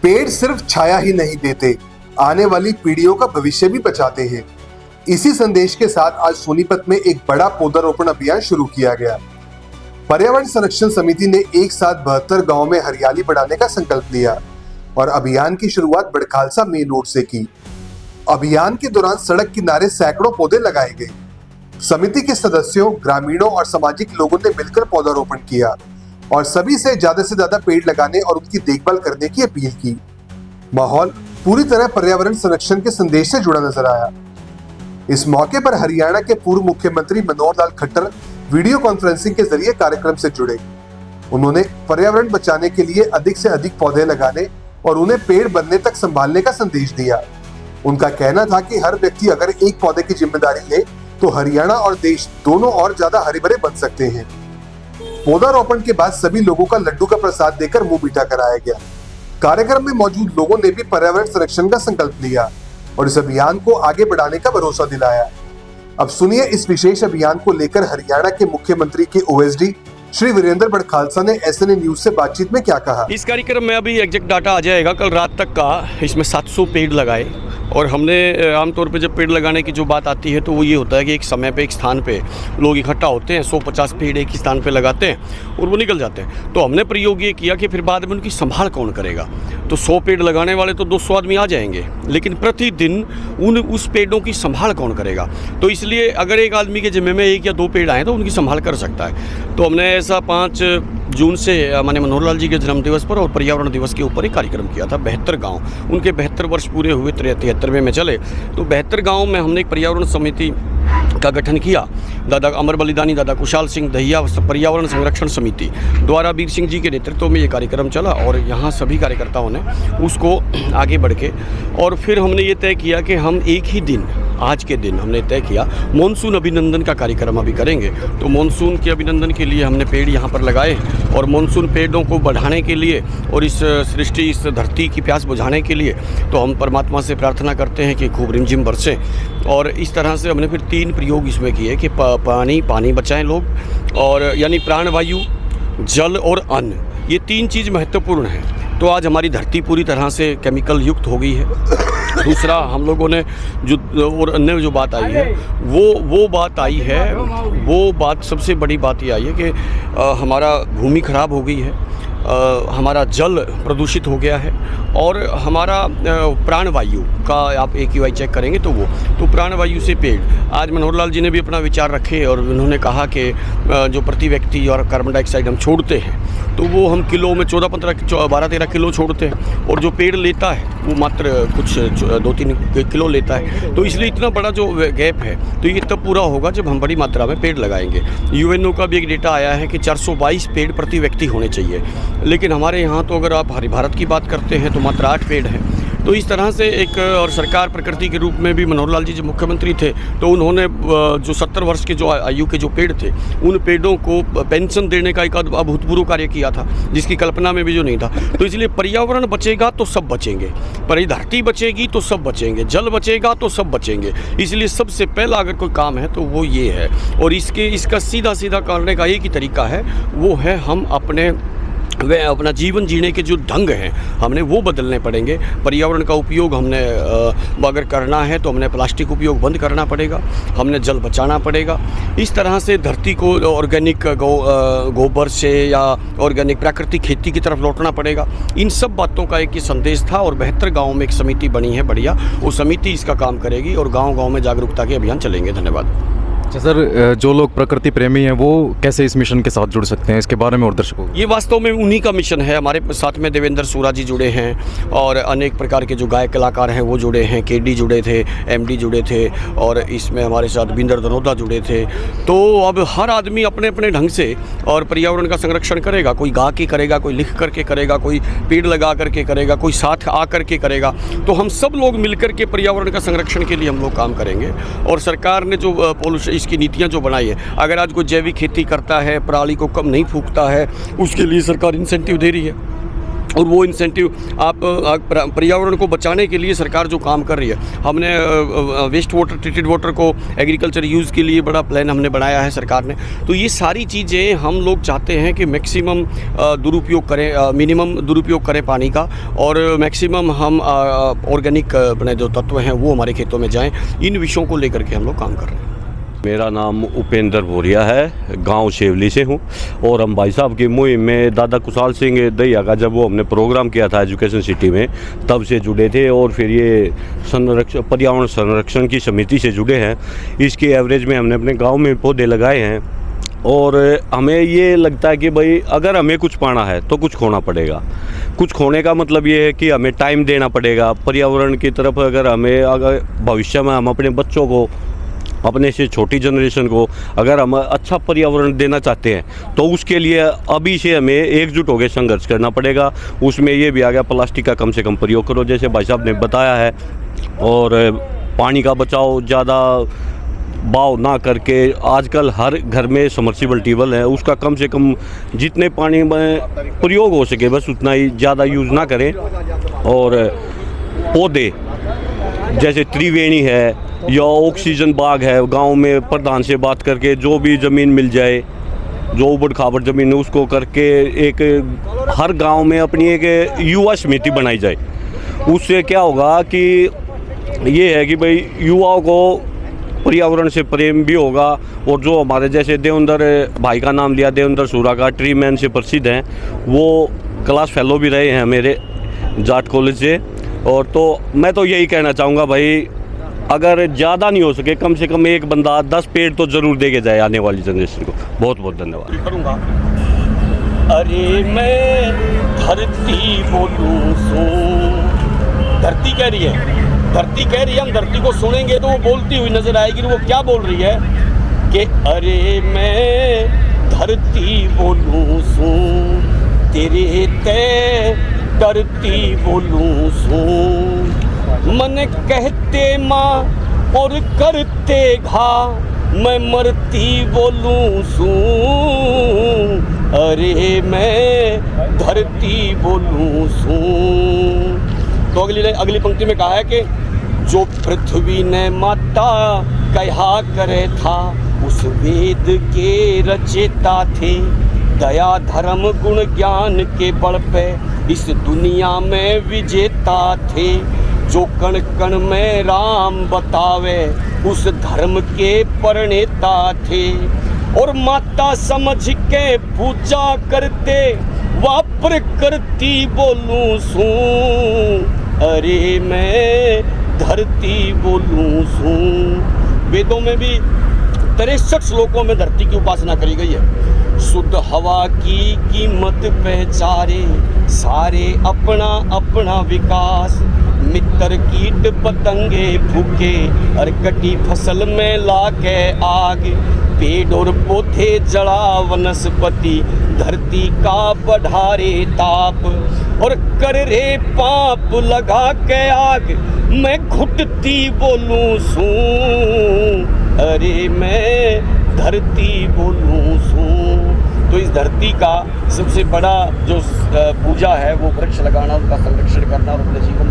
पेड़ सिर्फ छाया ही नहीं देते, आने वाली पीढ़ियों का भविष्य भी बचाते हैं। इसी संदेश के साथ आज सोनीपत में एक बड़ा पौधारोपण अभियान शुरू किया गया। पर्यावरण संरक्षण समिति ने एक साथ 72 गाँव में हरियाली बढ़ाने का संकल्प लिया और अभियान की शुरुआत बड़खालसा मेन रोड से की। अभियान के दौरान सड़क किनारे सैकड़ों पौधे लगाए गए। समिति के सदस्यों, ग्रामीणों और सामाजिक लोगों ने मिलकर पौधारोपण किया और सभी से ज्यादा पेड़ लगाने और उनकी देखभाल करने की अपील की। माहौल पूरी तरह पर्यावरण संरक्षण के संदेश से जुड़ा नजर आया। इस मौके पर हरियाणा के पूर्व मुख्यमंत्री मनोहर लाल खट्टर वीडियो कॉन्फ्रेंसिंग के जरिए कार्यक्रम से जुड़े। उन्होंने पर्यावरण बचाने के लिए अधिक से अधिक पौधे लगाने और उन्हें पेड़ बनने तक संभालने का संदेश दिया। उनका कहना था कि हर व्यक्ति अगर एक पौधे की जिम्मेदारी ले तो हरियाणा और देश दोनों और ज्यादा हरे भरे बन सकते हैं। पौधारोपण के बाद सभी लोगों का लड्डू का प्रसाद देकर मुंह मीठा कराया गया। कार्यक्रम में मौजूद लोगों ने भी पर्यावरण संरक्षण का संकल्प लिया और इस अभियान को आगे बढ़ाने का भरोसा दिलाया। अब सुनिए इस विशेष अभियान को लेकर हरियाणा के मुख्यमंत्री के ओएसडी श्री वीरेंद्र बड़खालसा ने एसएनए न्यूज से बातचीत में क्या कहा। इस कार्यक्रम में अभी एग्जैक्ट डाटा आ जाएगा, कल रात तक का इसमें 700 पेड़ लगाए और हमने आमतौर पे जब पेड़ लगाने की जो बात आती है तो वो ये होता है कि एक समय पे एक स्थान पे लोग इकट्ठा होते हैं, 150 पेड़ एक ही स्थान पे लगाते हैं और वो निकल जाते हैं। तो हमने प्रयोग ये किया कि फिर बाद में उनकी संभाल कौन करेगा। तो 100 पेड़ लगाने वाले तो 200 आदमी आ जाएंगे, लेकिन प्रतिदिन उस पेड़ों की संभाल कौन करेगा। तो इसलिए अगर एक आदमी के जिम्मे में 1 या 2 पेड़ आए तो उनकी संभाल कर सकता है। तो हमने ऐसा 5 जून से मैंने मनोहर लाल जी के जन्मदिवस पर और पर्यावरण दिवस के ऊपर एक कार्यक्रम किया था। 72 गाँव, उनके 72 वर्ष पूरे हुए 73वें में चले, तो 72 गाँव में हमने एक पर्यावरण समिति का गठन किया। दादा अमर बलिदानी दादा कुशाल सिंह दहिया पर्यावरण संरक्षण समिति द्वारा वीर सिंह जी के नेतृत्व में ये कार्यक्रम चला और यहाँ सभी कार्यकर्ताओं ने उसको आगे बढ़ के और फिर हमने ये तय किया कि हम एक ही दिन, आज के दिन हमने तय किया मानसून अभिनंदन का कार्यक्रम अभी करेंगे। तो मानसून के अभिनंदन के लिए हमने पेड़ यहाँ पर लगाए और मानसून पेड़ों को बढ़ाने के लिए और इस सृष्टि, इस धरती की प्यास बुझाने के लिए तो हम परमात्मा से प्रार्थना करते हैं कि खूब रिमझिम बरसे। और इस तरह से हमने फिर 3 प्रयोग इसमें किए कि पानी बचाएं लोग, और यानी प्राणवायु, जल और अन्न, ये 3 चीज़ महत्वपूर्ण हैं। तो आज हमारी धरती पूरी तरह से केमिकल युक्त हो गई है। दूसरा, हम लोगों ने जो और अन्य जो बात आई है वो बात आई है, वो बात सबसे बड़ी बात ये आई है कि हमारा भूमि खराब हो गई है, हमारा जल प्रदूषित हो गया है और हमारा प्राणवायु का आप AQI चेक करेंगे तो प्राणवायु से पेड़। आज मनोहर लाल जी ने भी अपना विचार रखे और उन्होंने कहा कि जो प्रति व्यक्ति और कार्बन डाइऑक्साइड हम छोड़ते हैं तो वो हम किलो में 12-13 किलो छोड़ते हैं और जो पेड़ लेता है वो मात्र कुछ 2-3 किलो लेता है। तो इसलिए इतना बड़ा जो गैप है तो ये तब पूरा होगा जब हम बड़ी मात्रा में पेड़ लगाएंगे। UNO का भी एक डेटा आया है कि 422 पेड़ प्रति व्यक्ति होने चाहिए, लेकिन हमारे यहाँ तो अगर आप हरि भारत की बात करते हैं तो मात्र 8 पेड़ हैं। तो इस तरह से एक और सरकार प्रकृति के रूप में भी मनोहर लाल जी जब मुख्यमंत्री थे तो उन्होंने जो 70 वर्ष के जो आयु के जो पेड़ थे उन पेड़ों को पेंशन देने का एक अभूतपूर्व कार्य किया था, जिसकी कल्पना में भी जो नहीं था। तो इसलिए पर्यावरण बचेगा तो सब बचेंगे, पर धरती बचेगी तो सब बचेंगे, जल बचेगा तो सब बचेंगे। इसलिए सबसे पहला अगर कोई काम है तो वो ये है और इसका सीधा करने का एक ही तरीका है, वो है हम अपना जीवन जीने के जो ढंग हैं हमने वो बदलने पड़ेंगे। पर्यावरण का उपयोग हमने अगर करना है तो हमने प्लास्टिक उपयोग बंद करना पड़ेगा, हमने जल बचाना पड़ेगा। इस तरह से धरती को ऑर्गेनिक गोबर से या ऑर्गेनिक प्राकृतिक खेती की तरफ लौटना पड़ेगा। इन सब बातों का एक ही संदेश था और 72 गाँव में एक समिति बनी है बढ़िया, वो समिति इसका काम करेगी और गाँव में जागरूकता के अभियान चलेंगे। धन्यवाद। अच्छा सर, जो लोग प्रकृति प्रेमी हैं वो कैसे इस मिशन के साथ जुड़ सकते हैं, इसके बारे में और दर्शकों? ये वास्तव में उन्हीं का मिशन है। हमारे साथ में देवेंद्र सूरा जी जुड़े हैं और अनेक प्रकार के जो गायक कलाकार हैं वो जुड़े हैं, KD जुड़े थे, MD जुड़े थे और इसमें हमारे साथ बिंदर दनोदा जुड़े थे। तो अब हर आदमी अपने अपने ढंग से और पर्यावरण का संरक्षण करेगा। कोई गा के करेगा, कोई लिख करके करेगा, कोई पेड़ लगा करके करेगा, कोई साथ आ करके करेगा। तो हम सब लोग मिलकर के पर्यावरण का संरक्षण के लिए हम लोग काम करेंगे। और सरकार ने जो पोल्यूशन इसकी नीतियाँ जो बनाई है, अगर आज कोई जैविक खेती करता है, पराली को कम नहीं फूंकता है, उसके लिए सरकार इंसेंटिव दे रही है और वो इंसेंटिव आप पर्यावरण को बचाने के लिए सरकार जो काम कर रही है, हमने वेस्ट वाटर, ट्रीटेड वाटर को एग्रीकल्चर यूज़ के लिए बड़ा प्लान हमने बनाया है सरकार ने। तो ये सारी चीज़ें हम लोग चाहते हैं कि मैक्सिमम दुरुपयोग करें, मिनिमम दुरुपयोग करें पानी का, और मैक्सिमम हम ऑर्गेनिक अपने जो तत्व हैं वो हमारे खेतों में जाएँ। इन विषयों को लेकर के हम लोग काम कर रहे हैं। मेरा नाम उपेंद्र भोरिया है, गांव शेवली से हूं, और हम भाई साहब की मुहिम में दादा कुशाल सिंह दहिया का जब वो हमने प्रोग्राम किया था एजुकेशन सिटी में, तब से जुड़े थे, और फिर ये पर्यावरण संरक्षण की समिति से जुड़े हैं। इसके एवरेज में हमने अपने गांव में पौधे लगाए हैं, और हमें ये लगता है कि भाई अगर हमें कुछ पाना है तो कुछ खोना पड़ेगा। कुछ खोने का मतलब ये है कि हमें टाइम देना पड़ेगा पर्यावरण की तरफ। अगर भविष्य में हम अपने बच्चों को, अपने से छोटी जनरेशन को अगर हम अच्छा पर्यावरण देना चाहते हैं तो उसके लिए अभी से हमें एकजुट होकर संघर्ष करना पड़ेगा। उसमें ये भी आ गया, प्लास्टिक का कम से कम प्रयोग करो, जैसे भाई साहब ने बताया है, और पानी का बचाव ज़्यादा भाव ना करके, आजकल हर घर में सबमर्सिबल ट्यूबवेल है, उसका कम से कम जितने पानी में प्रयोग हो सके बस उतना ही, ज़्यादा यूज़ ना करें। और पौधे जैसे त्रिवेणी है या ऑक्सीजन बाग है, गांव में प्रधान से बात करके जो भी ज़मीन मिल जाए, जो उबड़ खाबड़ ज़मीन है उसको करके एक हर गांव में अपनी एक युवा समिति बनाई जाए। उससे क्या होगा कि ये है कि भाई युवाओं को पर्यावरण से प्रेम भी होगा, और जो हमारे जैसे देवेंद्र भाई का नाम लिया, देवेंद्र सूरा का ट्री मैन से प्रसिद्ध हैं, वो क्लास फेलो भी रहे हैं मेरे जाट कॉलेज से। और तो मैं तो यही कहना चाहूँगा भाई, अगर ज़्यादा नहीं हो सके कम से कम एक बंदा 10 पेड़ तो ज़रूर दे के जाए आने वाली जनरेशन को। बहुत बहुत धन्यवाद करूँगा। अरे मैं धरती बोलूं सो, धरती कह रही है, धरती कह रही है, हम धरती को सुनेंगे तो वो बोलती हुई नजर आएगी। वो क्या बोल रही है कि अरे मैं धरती बोलूं सो, तेरे ते धरती बोलूं सो, मन कहते माँ और करते घा, मैं मरती बोलूं सू, अरे मैं धरती बोलूं सू। तो अगली पंक्ति में कहा है कि जो पृथ्वी ने माता कहा करे था, उस वेद के रचेता थे, दया धर्म गुण ज्ञान के बल पे इस दुनिया में विजेता थे। जो कण कण में राम बतावे, उस धर्म के प्रणेता थे, और माता समझ के पूजा करते, वापर करती बोलूं सू, अरे मैं धरती बोलूं सू। वेदों में भी 63 श्लोकों में धरती की उपासना करी गई है। शुद्ध हवा की कीमत पहचारे, सारे अपना अपना विकास, मित्र कीट पतंगे भूखे, और कटी फसल में लाके आग, पेड़ और पौधे जड़ा वनस्पति, धरती का बढ़ारे ताप, और कर रे पाप लगा के आग, मैं घुटती बोलूं सू, अरे मैं धरती बोलूं सू। तो इस धरती का सबसे बड़ा जो पूजा है वो वृक्ष लगाना, उसका संरक्षण करना और अपने जीवन